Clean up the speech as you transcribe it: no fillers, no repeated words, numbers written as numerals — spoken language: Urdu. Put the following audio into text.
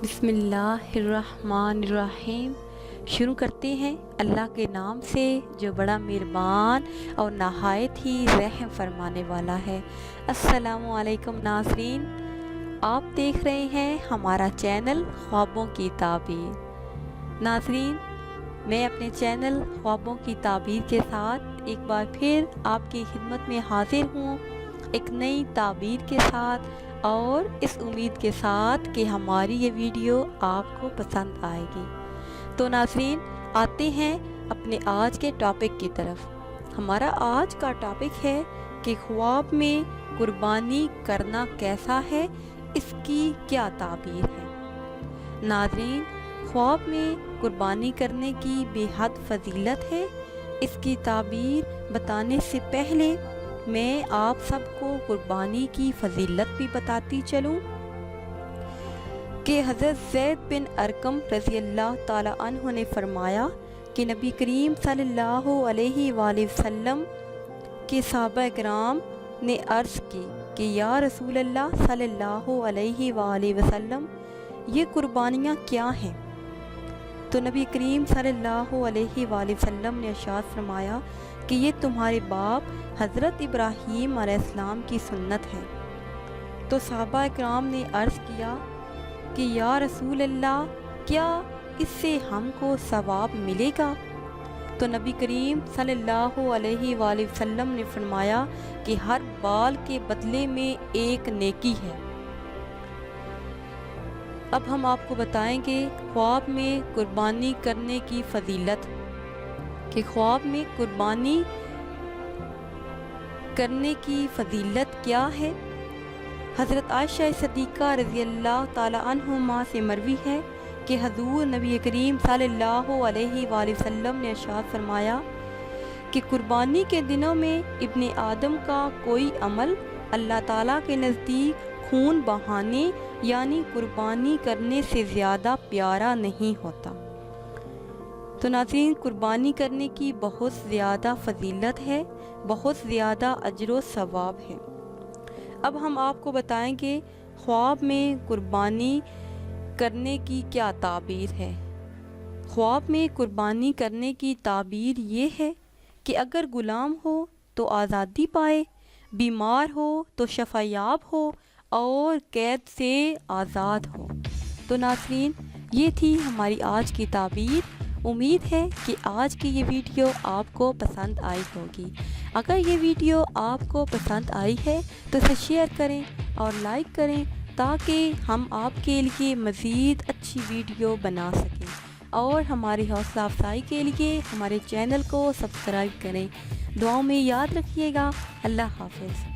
بسم اللہ الرحمن الرحیم۔ شروع کرتے ہیں اللہ کے نام سے جو بڑا مہربان اور نہایت ہی رحم فرمانے والا ہے۔ السلام علیکم ناظرین، آپ دیکھ رہے ہیں ہمارا چینل خوابوں کی تعبیر۔ ناظرین، میں اپنے چینل خوابوں کی تعبیر کے ساتھ ایک بار پھر آپ کی خدمت میں حاضر ہوں، ایک نئی تعبیر کے ساتھ اور اس امید کے ساتھ کہ ہماری یہ ویڈیو آپ کو پسند آئے گی۔ تو ناظرین، آتے ہیں اپنے آج کے ٹاپک کی طرف۔ ہمارا آج کا ٹاپک ہے کہ خواب میں قربانی کرنا کیسا ہے، اس کی کیا تعبیر ہے۔ ناظرین، خواب میں قربانی کرنے کی بے حد فضیلت ہے۔ اس کی تعبیر بتانے سے پہلے میں آپ سب کو قربانی کی فضیلت بھی بتاتی چلوں کہ حضرت زید بن ارقم رضی اللہ تعالی عنہ نے فرمایا کہ نبی کریم صلی اللہ علیہ وآلہ وسلم کے صحابہ کرام نے عرض کی کہ یا رسول اللہ صلی اللہ علیہ وآلہ وسلم، یہ قربانیاں کیا ہیں؟ تو نبی کریم صلی اللہ علیہ وآلہ وسلم نے ارشاد فرمایا کہ یہ تمہارے باپ حضرت ابراہیم علیہ السلام کی سنت ہے۔ تو صحابہ کرام نے عرض کیا کہ یا رسول اللہ، کیا اس سے ہم کو ثواب ملے گا؟ تو نبی کریم صلی اللہ علیہ وآلہ وسلم نے فرمایا کہ ہر بال کے بدلے میں ایک نیکی ہے۔ اب ہم آپ کو بتائیں گے خواب میں قربانی کرنے کی فضیلت، کہ خواب میں قربانی کرنے کی فضیلت کیا ہے۔ حضرت عائشہ صدیقہ رضی اللہ تعالی عنہما سے مروی ہے کہ حضور نبی کریم صلی اللہ علیہ وآلہ وسلم نے ارشاد فرمایا کہ قربانی کے دنوں میں ابن آدم کا کوئی عمل اللہ تعالیٰ کے نزدیک خون بہانے یعنی قربانی کرنے سے زیادہ پیارا نہیں ہوتا۔ تو ناظرین، قربانی کرنے کی بہت زیادہ فضیلت ہے، بہت زیادہ اجر و ثواب ہے۔ اب ہم آپ کو بتائیں گے خواب میں قربانی کرنے کی کیا تعبیر ہے۔ خواب میں قربانی کرنے کی تعبیر یہ ہے کہ اگر غلام ہو تو آزادی پائے، بیمار ہو تو شفا یاب ہو اور قید سے آزاد ہو۔ تو ناظرین، یہ تھی ہماری آج کی تعبیر۔ امید ہے کہ آج کی یہ ویڈیو آپ کو پسند آئی ہوگی۔ اگر یہ ویڈیو آپ کو پسند آئی ہے تو اسے شیئر کریں اور لائک کریں تاکہ ہم آپ کے لیے مزید اچھی ویڈیو بنا سکیں، اور ہماری حوصلہ افزائی کے لیے ہمارے چینل کو سبسکرائب کریں۔ دعاؤں میں یاد رکھیے گا۔ اللہ حافظ۔